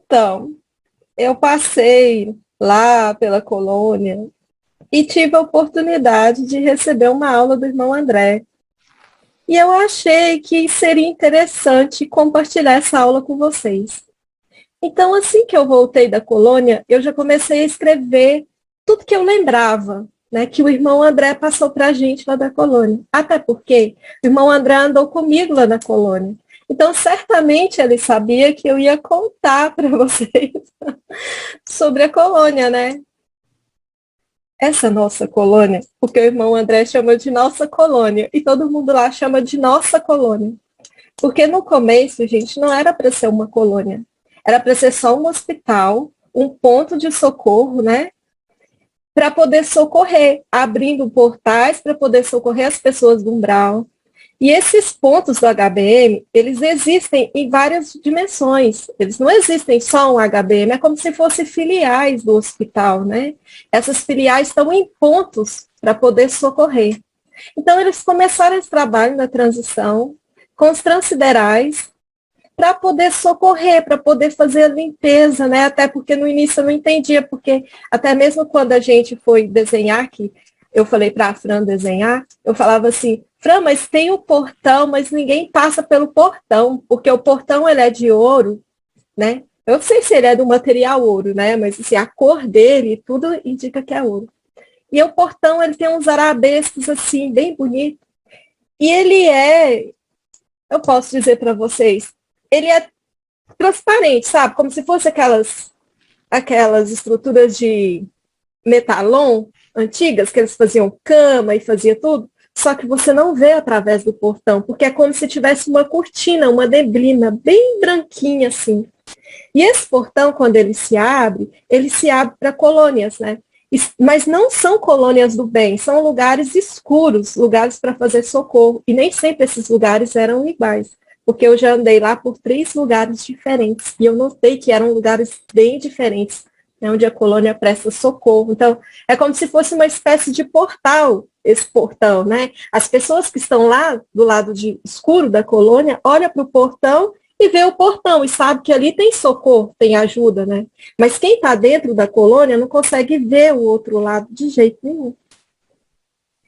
Então, eu passei lá pela colônia e tive a oportunidade de receber uma aula do irmão André. E eu achei que seria interessante compartilhar essa aula com vocês. Então, assim que eu voltei da colônia, eu já comecei a escrever tudo que eu lembrava, né, que o irmão André passou para a gente lá da colônia. Até porque o irmão André andou comigo lá na colônia. Então, certamente ele sabia que eu ia contar para vocês sobre a colônia, né? Essa nossa colônia, porque o irmão André chama de nossa colônia, e todo mundo lá chama de nossa colônia. Porque no começo, gente, não era para ser uma colônia. Era para ser só um hospital, um ponto de socorro, né? Para poder socorrer, abrindo portais para poder socorrer as pessoas do umbral. E esses pontos do HBM, eles existem em várias dimensões. Eles não existem só um HBM, é como se fossem filiais do hospital, né? Essas filiais estão em pontos para poder socorrer. Então, eles começaram esse trabalho na transição com os transiderais para poder socorrer, para poder fazer a limpeza, né? Até porque no início eu não entendia, porque até mesmo quando a gente foi desenhar, que eu falei para a Fran desenhar, eu falava assim, Fran, mas tem o portão, mas ninguém passa pelo portão, porque o portão ele é de ouro, né? Eu não sei se ele é do material ouro, né? Mas assim, a cor dele, tudo indica que é ouro. E o portão, ele tem uns arabescos assim, bem bonito. E ele é, eu posso dizer para vocês, ele é transparente, sabe? Como se fosse aquelas estruturas de metalon antigas, que eles faziam cama e fazia tudo, só que você não vê através do portão, porque é como se tivesse uma cortina, uma neblina bem branquinha assim. E esse portão, quando ele se abre para colônias, né? Mas não são colônias do bem, são lugares escuros, lugares para fazer socorro. E nem sempre esses lugares eram iguais, porque eu já andei lá por 3 lugares diferentes, e eu notei que eram lugares bem diferentes, né, onde a colônia presta socorro. Então, é como se fosse uma espécie de portal, esse portão, né? As pessoas que estão lá do lado escuro da colônia olham para o portão e vê o portão e sabe que ali tem socorro, tem ajuda, né? Mas quem está dentro da colônia não consegue ver o outro lado de jeito nenhum.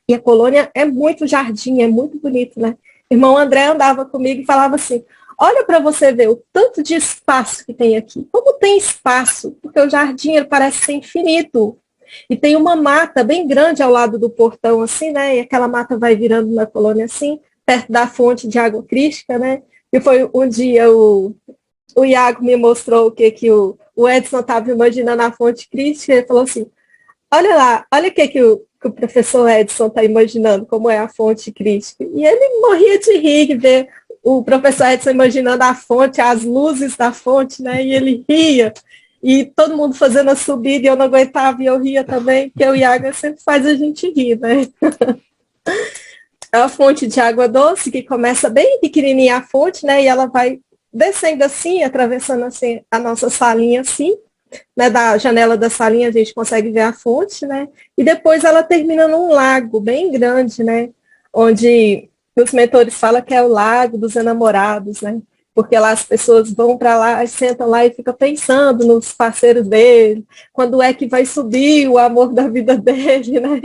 E a colônia é muito jardim, é muito bonito, né? Irmão André andava comigo e falava assim, olha para você ver o tanto de espaço que tem aqui. Como tem espaço? Porque o jardim ele parece ser infinito. E tem uma mata bem grande ao lado do portão, assim, né? E aquela mata vai virando na colônia assim, perto da fonte de água crística, né? E foi um dia o Iago me mostrou o que o Edson estava imaginando a fonte crística, ele falou assim, olha lá, olha o que o professor Edson está imaginando, como é a fonte crística. E ele morria de rir, ver o professor Edson imaginando a fonte, as luzes da fonte, né? E ele ria. E todo mundo fazendo a subida e eu não aguentava e eu ria também, porque o Iago sempre faz a gente rir, né? É uma fonte de água doce que começa bem pequenininha a fonte, né? E ela vai descendo assim, atravessando assim a nossa salinha assim, né? Da janela da salinha a gente consegue ver a fonte, né? E depois ela termina num lago bem grande, né? Onde os mentores falam que é o lago dos enamorados, né? Porque lá as pessoas vão para lá, sentam lá e ficam pensando nos parceiros dele, quando é que vai subir o amor da vida dele, né?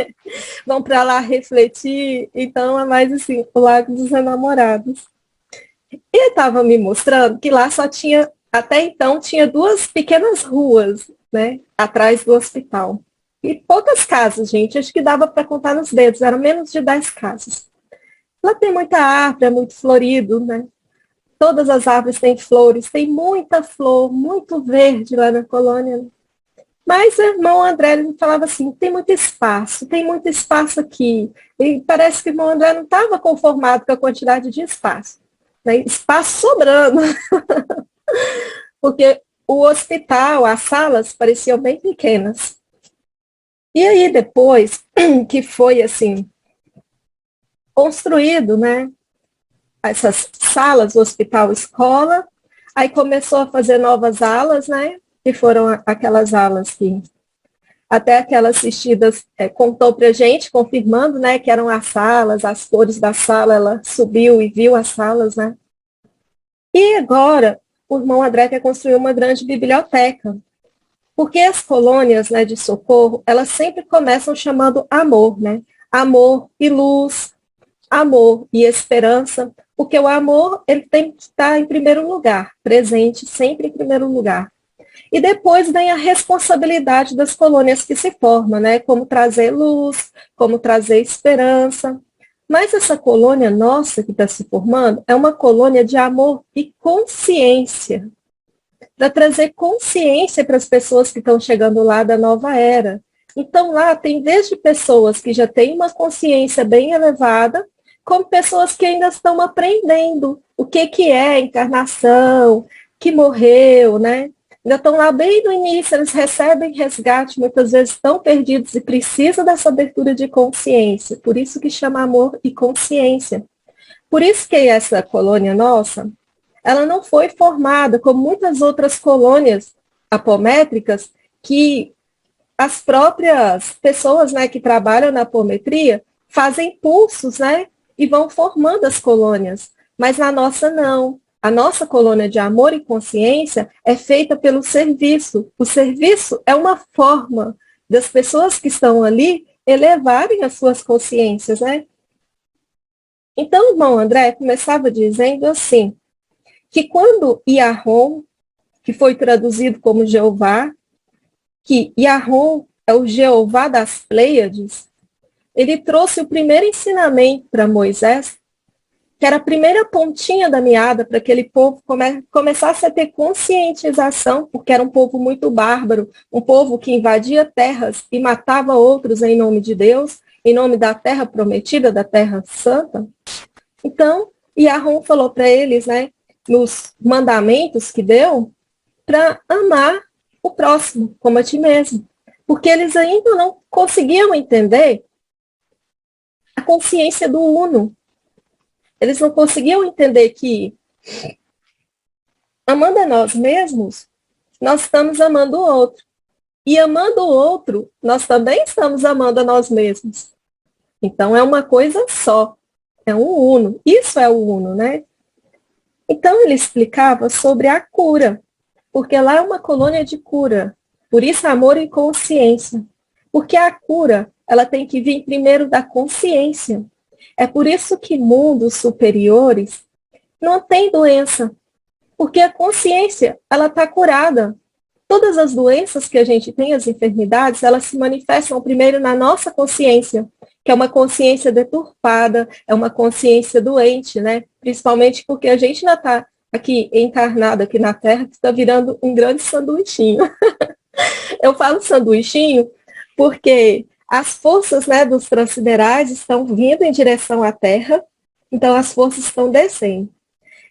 Vão para lá refletir, então é mais assim, o Lago dos Enamorados. E ele estava me mostrando que lá só tinha, até então, tinha 2 pequenas ruas, né, atrás do hospital. E poucas casas, gente, acho que dava para contar nos dedos, eram menos de 10 casas. Lá tem muita árvore, é muito florido, né? Todas as árvores têm flores, tem muita flor, muito verde lá na colônia. Mas o irmão André ele falava assim, tem muito espaço aqui. E parece que o irmão André não estava conformado com a quantidade de espaço. Né? Espaço sobrando. Porque o hospital, as salas pareciam bem pequenas. E aí depois que foi assim construído, né, essas salas, o hospital escola, aí começou a fazer novas alas, né, que foram aquelas alas que até aquela assistida contou para a gente, confirmando, né, que eram as salas, as cores da sala, ela subiu e viu as salas, né. E agora, o irmão André quer construir uma grande biblioteca. Porque as colônias, né, de socorro, elas sempre começam chamando amor, né? Amor e luz, amor e esperança, porque o amor ele tem que estar em primeiro lugar, presente sempre em primeiro lugar. E depois vem a responsabilidade das colônias que se formam, né? Como trazer luz, como trazer esperança. Mas essa colônia nossa que está se formando é uma colônia de amor e consciência, para trazer consciência para as pessoas que estão chegando lá da nova era. Então, lá tem desde pessoas que já têm uma consciência bem elevada, como pessoas que ainda estão aprendendo o que é encarnação, que morreu, né? Ainda estão lá bem no início, eles recebem resgate, muitas vezes estão perdidos e precisam dessa abertura de consciência. Por isso que chama amor e consciência. Por isso que essa colônia nossa, ela não foi formada como muitas outras colônias apométricas que as próprias pessoas, né, que trabalham na apometria fazem pulsos, né, e vão formando as colônias. Mas na nossa não. A nossa colônia de amor e consciência é feita pelo serviço. O serviço é uma forma das pessoas que estão ali elevarem as suas consciências, né? Então, o irmão André começava dizendo assim, que quando Yahom, que foi traduzido como Jeová, que Yahom é o Jeová das Pleiades, ele trouxe o primeiro ensinamento para Moisés, que era a primeira pontinha da meada para aquele povo começasse a ter conscientização, porque era um povo muito bárbaro, um povo que invadia terras e matava outros em nome de Deus, em nome da terra prometida, da terra santa. Então, Yahom falou para eles, né, nos mandamentos que deu, para amar o próximo como a ti mesmo. Porque eles ainda não conseguiam entender a consciência do uno. Eles não conseguiam entender que, amando a nós mesmos, nós estamos amando o outro. E amando o outro, nós também estamos amando a nós mesmos. Então, é uma coisa só. É um uno. Isso é o uno, né? Então, ele explicava sobre a cura. Porque lá é uma colônia de cura. Por isso, amor e consciência. Porque a cura, ela tem que vir primeiro da consciência. É por isso que mundos superiores não têm doença. Porque a consciência, ela está curada. Todas as doenças que a gente tem, as enfermidades, elas se manifestam primeiro na nossa consciência, que é uma consciência deturpada, é uma consciência doente, né? Principalmente porque a gente ainda está aqui encarnado aqui na Terra, que está virando um grande sanduichinho. Eu falo sanduichinho porque as forças, né, dos transsiderais estão vindo em direção à Terra, então as forças estão descendo.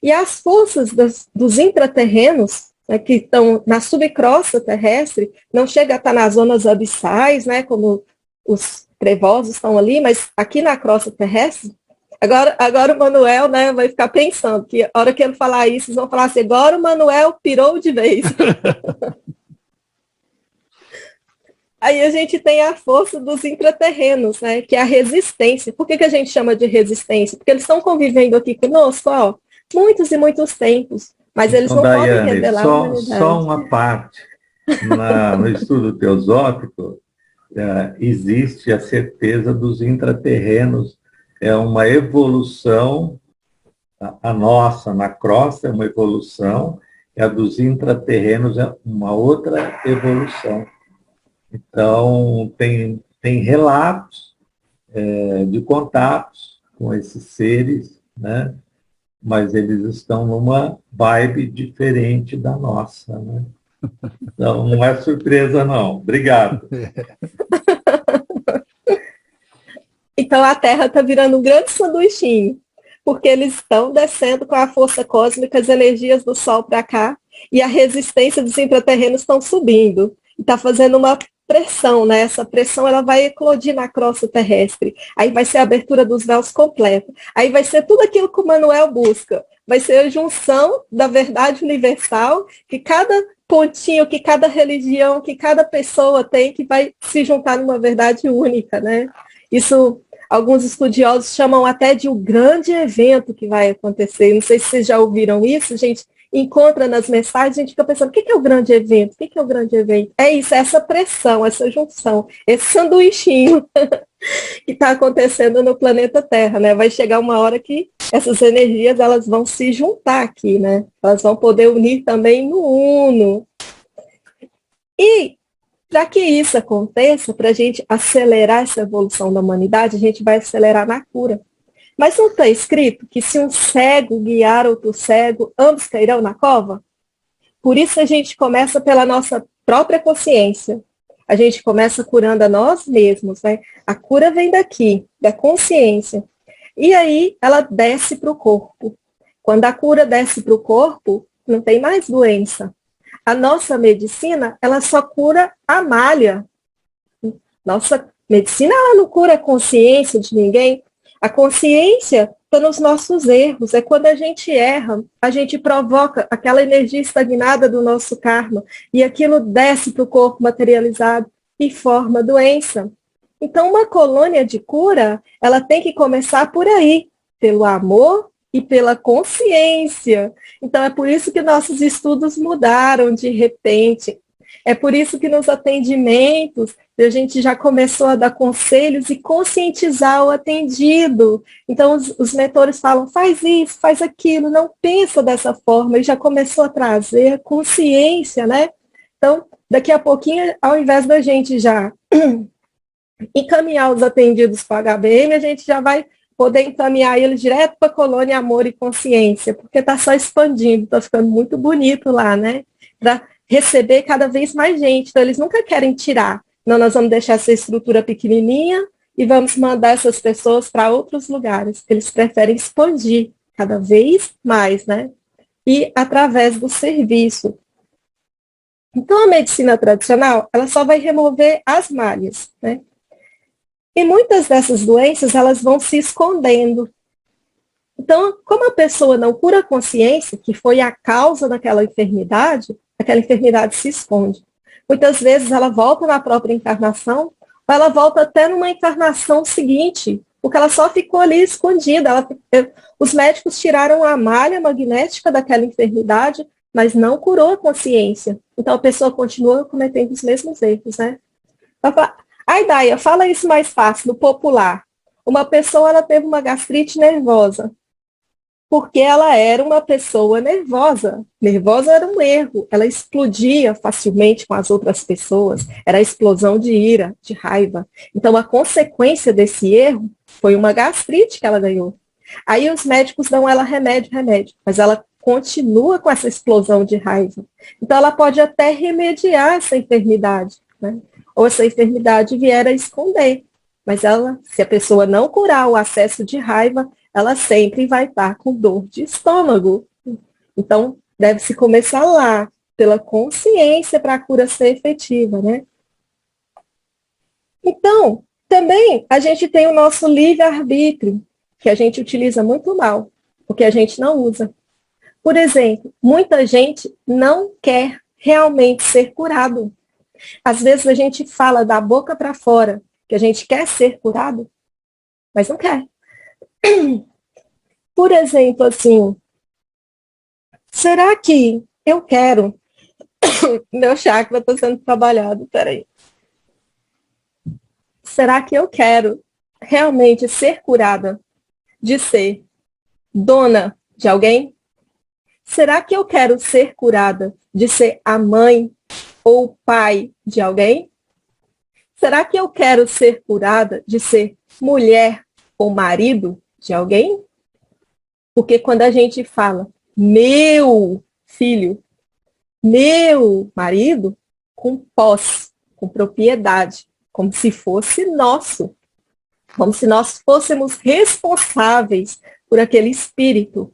E as forças dos intraterrenos, né, que estão na subcrosta terrestre, não chega a estar nas zonas abissais, né, como os trevosos estão ali, mas aqui na crosta terrestre. Agora o Manuel, né, vai ficar pensando que a hora que ele falar isso, eles vão falar assim, agora o Manuel pirou de vez. Aí a gente tem a força dos intraterrenos, né, que é a resistência. Por que a gente chama de resistência? Porque eles estão convivendo aqui conosco, ó, muitos e muitos tempos, mas eles não Daiane, podem revelar a humanidade. Só uma parte. No estudo teosófico, existe a certeza dos intraterrenos. É uma evolução, a nossa na crosta é uma evolução, e a dos intraterrenos é uma outra evolução. Então, tem relatos de contatos com esses seres, né? Mas eles estão numa vibe diferente da nossa, né? Então, não é surpresa, não. Obrigado. Então, a Terra está virando um grande sanduichinho, porque eles estão descendo com a força cósmica, as energias do Sol para cá, e a resistência dos intraterrenos estão subindo. E está fazendo uma pressão, né? Essa pressão ela vai eclodir na crosta terrestre. Aí vai ser a abertura dos véus completa. Aí vai ser tudo aquilo que o Manuel busca. Vai ser a junção da verdade universal, que cada pontinho, que cada religião, que cada pessoa tem, que vai se juntar numa verdade única, né? Isso, alguns estudiosos chamam até de um grande evento que vai acontecer. Não sei se vocês já ouviram isso, gente, encontra nas mensagens, a gente fica pensando, o que é o grande evento? O que é o grande evento? É isso, é essa pressão, essa junção, esse sanduichinho que está acontecendo no planeta Terra, né? Vai chegar uma hora que essas energias elas vão se juntar aqui, né? Elas vão poder unir também no Uno. E para que isso aconteça, para a gente acelerar essa evolução da humanidade, a gente vai acelerar na cura. Mas não está escrito que se um cego guiar outro cego, ambos cairão na cova? Por isso a gente começa pela nossa própria consciência. A gente começa curando a nós mesmos, né? A cura vem daqui, da consciência. E aí ela desce para o corpo. Quando a cura desce para o corpo, não tem mais doença. A nossa medicina, ela só cura a malha. Nossa medicina, ela não cura a consciência de ninguém. A consciência está nos nossos erros. É quando a gente erra, a gente provoca aquela energia estagnada do nosso karma e aquilo desce para o corpo materializado e forma doença. Então, uma colônia de cura, ela tem que começar por aí, pelo amor e pela consciência. Então, é por isso que nossos estudos mudaram de repente. É por isso que nos atendimentos a gente já começou a dar conselhos e conscientizar o atendido. Então, os mentores falam, faz isso, faz aquilo, não pensa dessa forma, e já começou a trazer consciência, né? Então, daqui a pouquinho, ao invés da gente já encaminhar os atendidos para a HBM, a gente já vai poder encaminhar eles direto para a colônia Amor e Consciência, porque está só expandindo, está ficando muito bonito lá, né? Para receber cada vez mais gente. Então, eles nunca querem tirar. Não, nós vamos deixar essa estrutura pequenininha e vamos mandar essas pessoas para outros lugares. Eles preferem expandir cada vez mais, né? E através do serviço. Então, a medicina tradicional, ela só vai remover as malhas, né? E muitas dessas doenças, elas vão se escondendo. Então, como a pessoa não cura a consciência, que foi a causa daquela enfermidade, aquela enfermidade se esconde. Muitas vezes ela volta na própria encarnação, ou ela volta até numa encarnação seguinte, porque ela só ficou ali escondida. Os médicos tiraram a malha magnética daquela enfermidade, mas não curou a consciência. Então a pessoa continua cometendo os mesmos erros, né? Ai, Daia, fala isso mais fácil, no popular. Uma pessoa ela teve uma gastrite nervosa, porque ela era uma pessoa nervosa. Nervosa era um erro. Ela explodia facilmente com as outras pessoas. Era a explosão de ira, de raiva. Então, a consequência desse erro foi uma gastrite que ela ganhou. Aí os médicos dão ela remédio, mas ela continua com essa explosão de raiva. Então, ela pode até remediar essa enfermidade, né? Ou essa enfermidade vier a esconder. Mas ela, se a pessoa não curar o acesso de raiva, ela sempre vai estar com dor de estômago. Então, deve-se começar lá, pela consciência, para a cura ser efetiva, né? Então, também a gente tem o nosso livre-arbítrio, que a gente utiliza muito mal, porque a gente não usa. Por exemplo, muita gente não quer realmente ser curado. Às vezes a gente fala da boca para fora que a gente quer ser curado, mas não quer. Por exemplo, assim, será que eu quero... Meu chakra está sendo trabalhado, peraí. Será que eu quero realmente ser curada de ser dona de alguém? Será que eu quero ser curada de ser a mãe ou o pai de alguém? Será que eu quero ser curada de ser mulher ou marido de alguém? Porque quando a gente fala meu filho, meu marido, com posse, com propriedade, como se fosse nosso, como se nós fôssemos responsáveis por aquele espírito,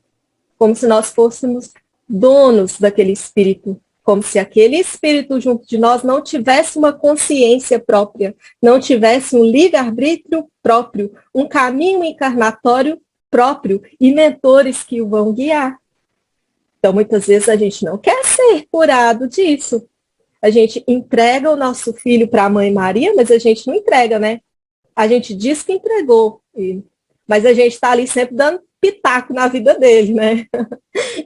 como se nós fôssemos donos daquele espírito, como se aquele espírito junto de nós não tivesse uma consciência própria, não tivesse um livre-arbítrio próprio, um caminho encarnatório próprio e mentores que o vão guiar. Então, muitas vezes a gente não quer ser curado disso. A gente entrega o nosso filho para a mãe Maria, mas a gente não entrega, né? A gente diz que entregou, mas a gente está ali sempre dando pitaco na vida dele, né?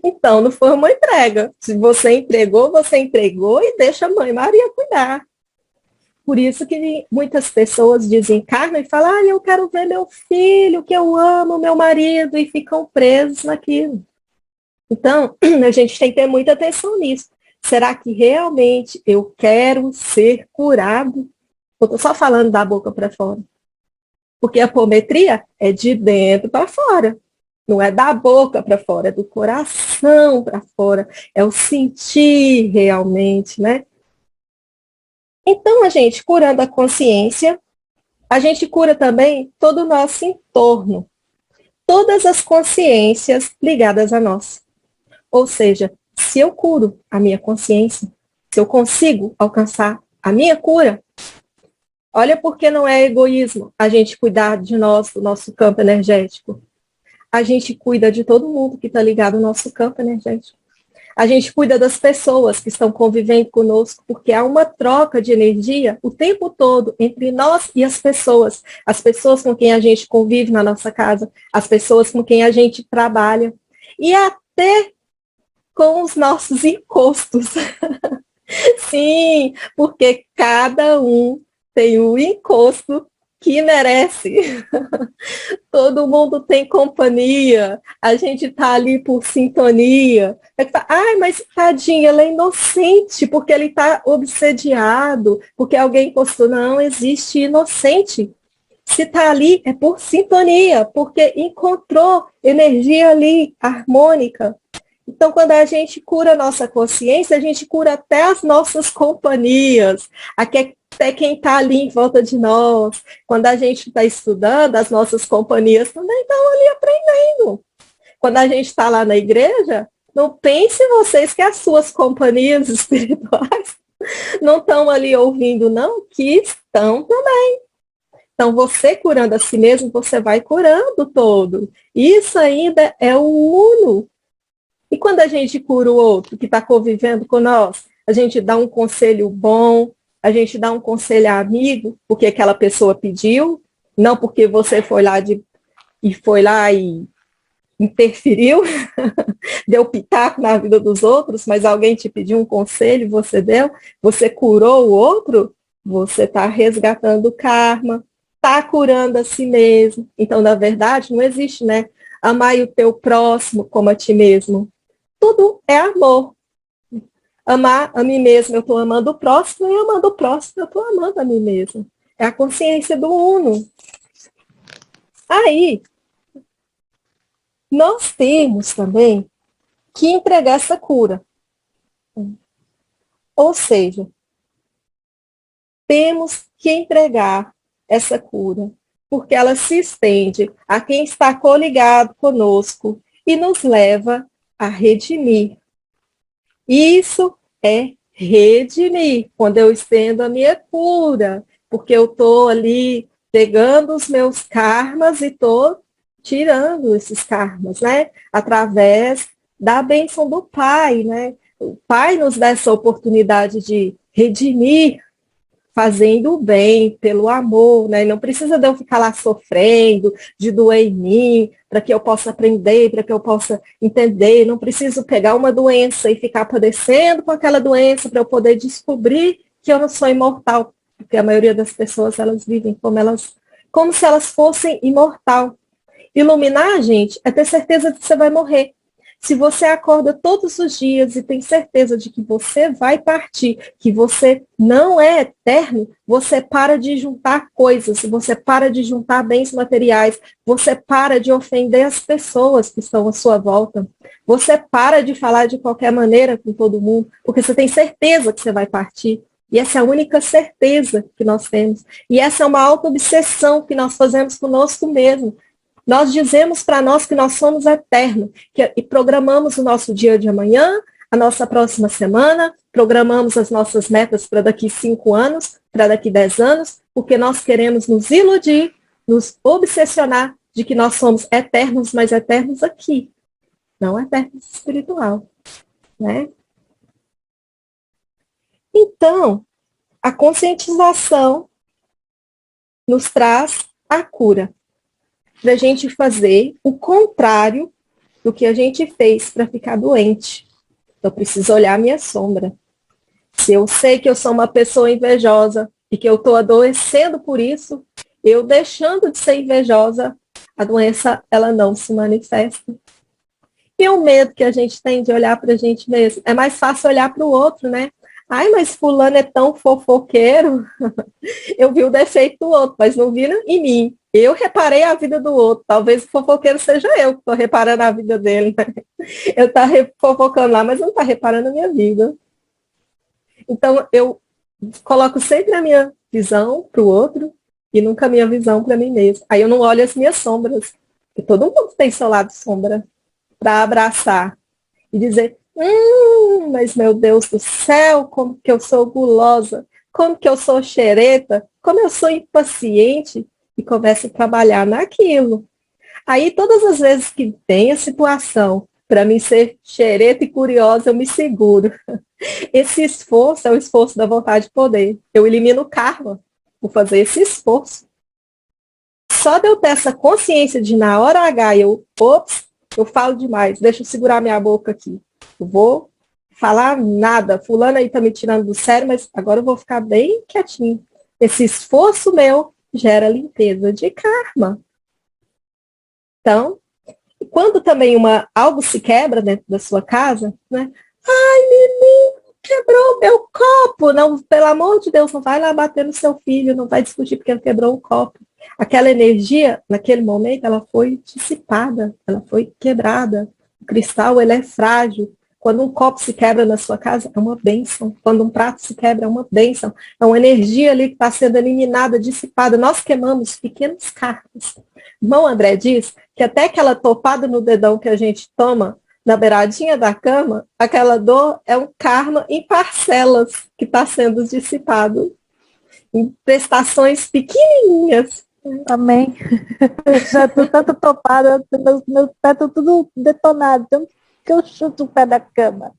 Então, não foi uma entrega. Se você entregou e deixa a mãe Maria cuidar. Por isso que muitas pessoas desencarnam e falam, eu quero ver meu filho, que eu amo, meu marido, e ficam presos naquilo. Então, a gente tem que ter muita atenção nisso. Será que realmente eu quero ser curado? Eu estou só falando da boca para fora. Porque a apometria é de dentro para fora. Não é da boca para fora, é do coração para fora. É o sentir realmente, né? Então, a gente curando a consciência, a gente cura também todo o nosso entorno. Todas as consciências ligadas a nós. Ou seja, se eu curo a minha consciência, se eu consigo alcançar a minha cura, olha porque não é egoísmo a gente cuidar de nós, do nosso campo energético. A gente cuida de todo mundo que está ligado ao nosso campo energético. A gente cuida das pessoas que estão convivendo conosco, porque há uma troca de energia o tempo todo entre nós e as pessoas com quem a gente convive na nossa casa, as pessoas com quem a gente trabalha, e até com os nossos encostos. Sim, porque cada um tem um encosto que merece. Todo mundo tem companhia, a gente está ali por sintonia. Mas tadinho, ele é inocente, porque ele está obsediado, porque alguém encostou. Não existe inocente. Se está ali, é por sintonia, porque encontrou energia ali, harmônica. Então, quando a gente cura a nossa consciência, a gente cura até as nossas companhias, até quem está ali em volta de nós. Quando a gente está estudando, as nossas companhias também estão ali aprendendo. Quando a gente está lá na igreja, não pense vocês que as suas companhias espirituais não estão ali ouvindo, não, que estão também. Então, você curando a si mesmo, você vai curando todo. Isso ainda é o uno. E quando a gente cura o outro que está convivendo com nós, a gente dá um conselho bom, a gente dá um conselho amigo, porque aquela pessoa pediu, não porque você foi lá e interferiu, deu pitaco na vida dos outros, mas alguém te pediu um conselho, você deu, você curou o outro, você está resgatando o karma, está curando a si mesmo. Então, na verdade, não existe, né? Amar o teu próximo como a ti mesmo. Tudo é amor. Amar a mim mesmo, eu estou amando o próximo, e amando o próximo, eu estou amando a mim mesmo. É a consciência do uno. Aí, nós temos também que entregar essa cura. Ou seja, temos que entregar essa cura, porque ela se estende a quem está coligado conosco e nos leva a redimir. Isso é redimir, quando eu estendo a minha cura, porque eu estou ali pegando os meus karmas e estou tirando esses karmas, né? Através da bênção do Pai, né? O Pai nos dá essa oportunidade de redimir fazendo o bem, pelo amor, né? Não precisa de eu ficar lá sofrendo, de doer em mim, para que eu possa aprender, para que eu possa entender. Não preciso pegar uma doença e ficar padecendo com aquela doença para eu poder descobrir que eu não sou imortal, porque a maioria das pessoas, elas vivem como se elas fossem imortal. Iluminar, gente, é ter certeza de que você vai morrer. Se você acorda todos os dias e tem certeza de que você vai partir, que você não é eterno, você para de juntar coisas, você para de juntar bens materiais, você para de ofender as pessoas que estão à sua volta, você para de falar de qualquer maneira com todo mundo, porque você tem certeza que você vai partir. E essa é a única certeza que nós temos. E essa é uma auto-obsessão que nós fazemos conosco mesmo. Nós dizemos para nós que nós somos eternos, e programamos o nosso dia de amanhã, a nossa próxima semana, programamos as nossas metas para daqui 5 anos, para daqui 10 anos, porque nós queremos nos iludir, nos obsessionar de que nós somos eternos, mas eternos aqui, não eternos espiritual, né? Então, a conscientização nos traz a cura. para a gente fazer o contrário do que a gente fez para ficar doente. Eu preciso olhar a minha sombra. Se eu sei que eu sou uma pessoa invejosa e que eu estou adoecendo por isso, eu deixando de ser invejosa, a doença ela não se manifesta. E o medo que a gente tem de olhar para a gente mesmo. É mais fácil olhar para o outro, né? Ai, mas fulano é tão fofoqueiro. Eu vi o defeito do outro, mas não vi em mim. Eu reparei a vida do outro. Talvez o fofoqueiro seja eu que estou reparando a vida dele. Né? Eu estou fofocando lá, mas não está reparando a minha vida. Então, eu coloco sempre a minha visão para o outro e nunca a minha visão para mim mesmo. Aí eu não olho as minhas sombras. Porque todo mundo tem seu lado sombra para abraçar e dizer, mas meu Deus do céu, como que eu sou gulosa, como que eu sou xereta, como eu sou impaciente, e começo a trabalhar naquilo. Aí todas as vezes que tem a situação para mim ser xereta e curiosa, eu me seguro. Esse esforço é o esforço da vontade de poder. Eu elimino o karma por fazer esse esforço. Só de eu ter essa consciência de na hora H eu falo demais, deixa eu segurar minha boca aqui. Eu vou falar nada. Fulano aí tá me tirando do sério, mas agora eu vou ficar bem quietinho. Esse esforço meu gera limpeza de karma. Então, quando também algo se quebra dentro da sua casa, né? Ai, menino, quebrou o meu copo. Não, pelo amor de Deus, não vai lá bater no seu filho, não vai discutir porque ele quebrou o copo. Aquela energia, naquele momento, ela foi dissipada, ela foi quebrada. O cristal, ele é frágil. Quando um copo se quebra na sua casa, é uma bênção. Quando um prato se quebra, é uma bênção. É uma energia ali que está sendo eliminada, dissipada. Nós queimamos pequenos karmas. Irmão André diz que até aquela topada no dedão que a gente toma na beiradinha da cama, aquela dor é um karma em parcelas que está sendo dissipado. Em prestações pequenininhas. Amém. Já estou tanto topada, meus pés estão tudo detonados, então que eu chuto o pé da cama.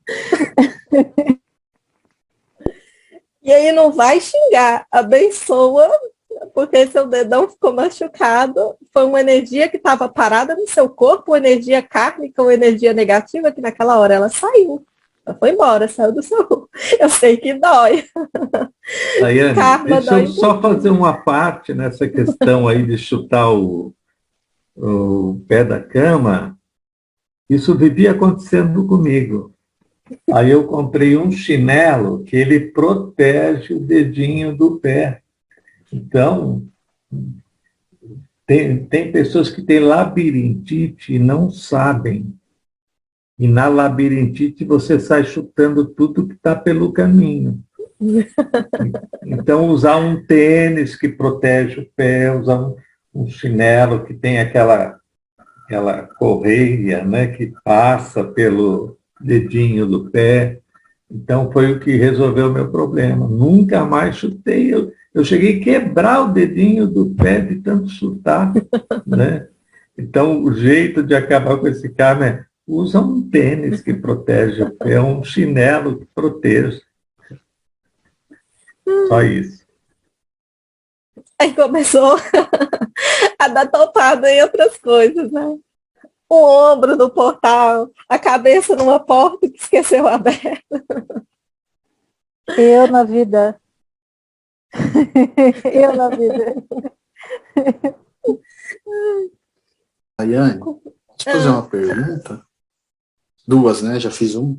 E aí não vai xingar, abençoa, porque seu dedão ficou machucado, foi uma energia que estava parada no seu corpo, uma energia kármica, uma energia negativa, que naquela hora ela saiu. Ela foi embora, saiu do seu corpo. Eu sei que dói. Daiane, Karma deixa eu dói só fazer uma parte nessa questão aí de chutar o pé da cama. Isso vivia acontecendo comigo. Aí eu comprei um chinelo que ele protege o dedinho do pé. Então, tem pessoas que têm labirintite e não sabem. E na labirintite você sai chutando tudo que está pelo caminho. Então, usar um tênis que protege o pé, usar um chinelo que tem aquela correia, né, que passa pelo dedinho do pé. Então, foi o que resolveu o meu problema. Nunca mais chutei. Eu cheguei a quebrar o dedinho do pé de tanto chutar. Né? Então, o jeito de acabar com esse karma é usa um tênis que protege o pé, um chinelo que proteja. Só isso. Aí começou a dar topada em outras coisas, né? O ombro no portal, a cabeça numa porta que esqueceu aberta. Eu na vida. Eu na vida. Daiane, deixa eu fazer uma pergunta. Duas, né? Já fiz um.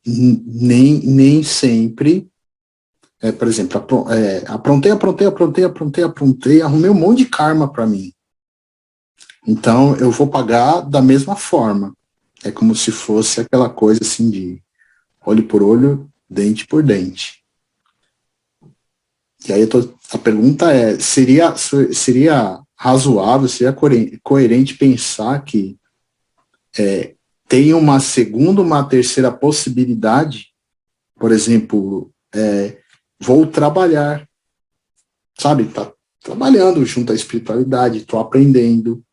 Nem sempre, por exemplo, aprontei, arrumei um monte de karma para mim. Então, eu vou pagar da mesma forma. É como se fosse aquela coisa assim de olho por olho, dente por dente. E aí a pergunta é, seria razoável, seria coerente pensar que tem uma segunda, uma terceira possibilidade? Por exemplo, vou trabalhar, sabe? Tá trabalhando junto à espiritualidade, estou aprendendo,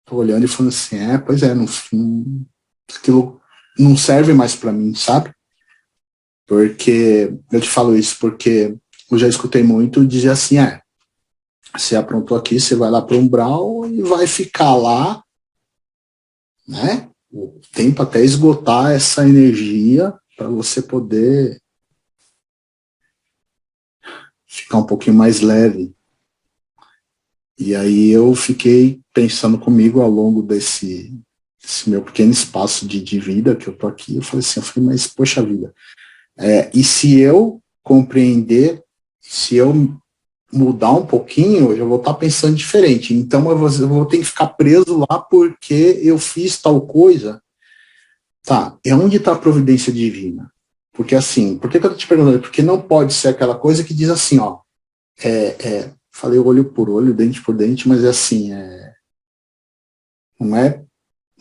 estou olhando e falando assim, aquilo não serve mais para mim, sabe? Porque, eu te falo isso porque eu já escutei muito dizer assim, você aprontou aqui, você vai lá para o umbral e vai ficar lá, né? O tempo até esgotar essa energia para você poder ficar um pouquinho mais leve. E aí eu fiquei pensando comigo ao longo desse meu pequeno espaço de vida que eu tô aqui, eu falei, mas poxa vida, e se eu compreender, se eu mudar um pouquinho, eu já vou estar pensando diferente. Então eu vou ter que ficar preso lá porque eu fiz tal coisa. Tá, e onde está a providência divina? Porque assim, por que eu tô te perguntando? Porque não pode ser aquela coisa que diz assim, ó, falei olho por olho, dente por dente, mas é assim, não é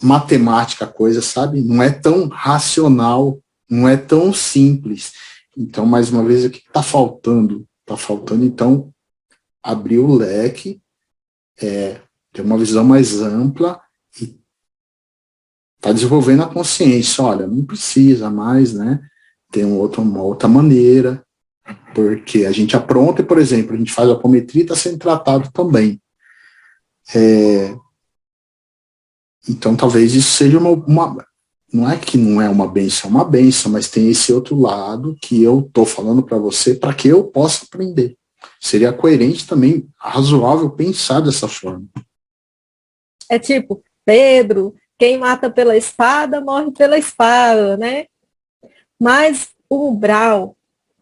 matemática a coisa, sabe? Não é tão racional, não é tão simples. Então, mais uma vez, o que está faltando? Está faltando, então, abrir o leque, ter uma visão mais ampla e tá desenvolvendo a consciência. Olha, não precisa mais, né? Tem uma outra maneira, porque a gente apronta e, por exemplo, a gente faz a apometria e está sendo tratado também. Então, talvez isso seja não é que não é uma benção, mas tem esse outro lado que eu estou falando para você para que eu possa aprender. Seria coerente também, razoável pensar dessa forma. É tipo, Pedro, quem mata pela espada, morre pela espada, né? Mas o umbral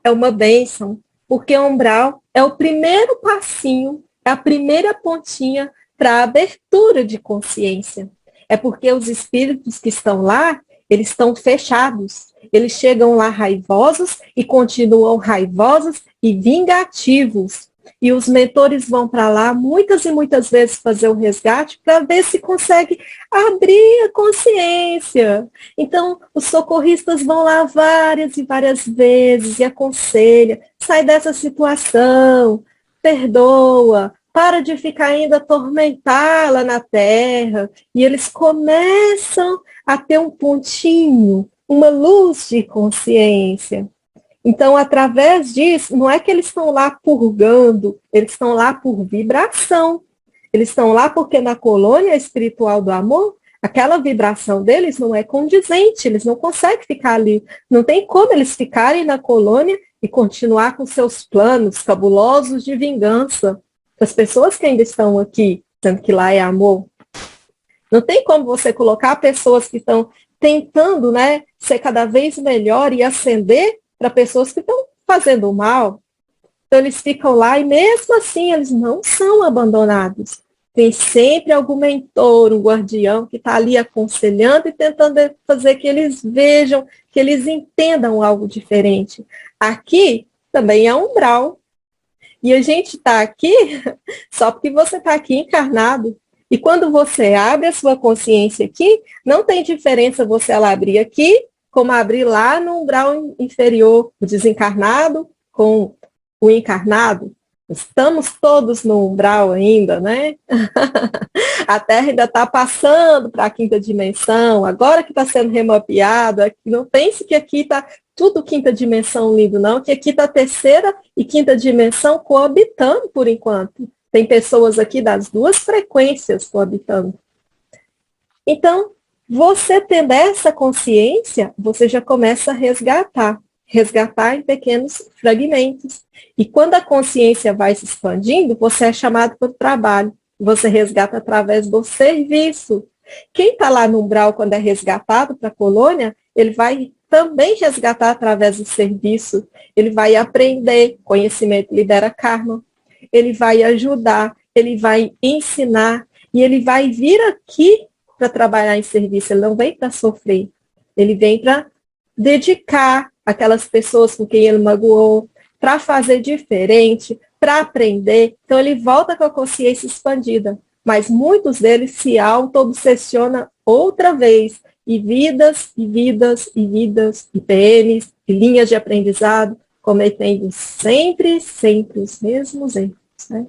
é uma bênção, porque o umbral é o primeiro passinho, é a primeira pontinha para a abertura de consciência. É porque os espíritos que estão lá, eles estão fechados. Eles chegam lá raivosos e continuam raivosos e vingativos. E os mentores vão para lá muitas e muitas vezes fazer o resgate para ver se consegue abrir a consciência. Então, os socorristas vão lá várias e várias vezes e aconselham, sai dessa situação, perdoa, para de ficar ainda atormentá-la na terra. E eles começam a ter um pontinho, uma luz de consciência. Então, através disso, não é que eles estão lá purgando, eles estão lá por vibração. Eles estão lá porque na colônia espiritual do amor, aquela vibração deles não é condizente, eles não conseguem ficar ali. Não tem como eles ficarem na colônia e continuar com seus planos cabulosos de vingança. As pessoas que ainda estão aqui, sendo que lá é amor. Não tem como você colocar pessoas que estão tentando, né, ser cada vez melhor e ascender para pessoas que estão fazendo mal. Então, eles ficam lá e, mesmo assim, eles não são abandonados. Tem sempre algum mentor, um guardião que está ali aconselhando e tentando fazer que eles vejam, que eles entendam algo diferente. Aqui também é umbral. E a gente está aqui só porque você está aqui encarnado. E quando você abre a sua consciência aqui, não tem diferença você ela abrir aqui, como abrir lá no umbral inferior, o desencarnado com o encarnado. Estamos todos no umbral ainda, né? A Terra ainda está passando para a quinta dimensão, agora que está sendo remapeado, não pense que aqui está tudo quinta dimensão lindo, não, que aqui está terceira e quinta dimensão coabitando por enquanto. Tem pessoas aqui das duas frequências coabitando. Então, você tendo essa consciência, você já começa a resgatar em pequenos fragmentos. E quando a consciência vai se expandindo, você é chamado para o trabalho. Você resgata através do serviço. Quem está lá no umbral quando é resgatado para a colônia, ele vai também resgatar através do serviço. Ele vai aprender, conhecimento libera karma. Ele vai ajudar, ele vai ensinar, e ele vai vir aqui para trabalhar em serviço. Ele não vem para sofrer, ele vem para dedicar aquelas pessoas com quem ele magoou, para fazer diferente, para aprender. Então, ele volta com a consciência expandida. Mas muitos deles se auto-obsessionam outra vez, e vidas, e vidas, e vidas, e PNs, e linhas de aprendizado, cometendo sempre os mesmos erros, né?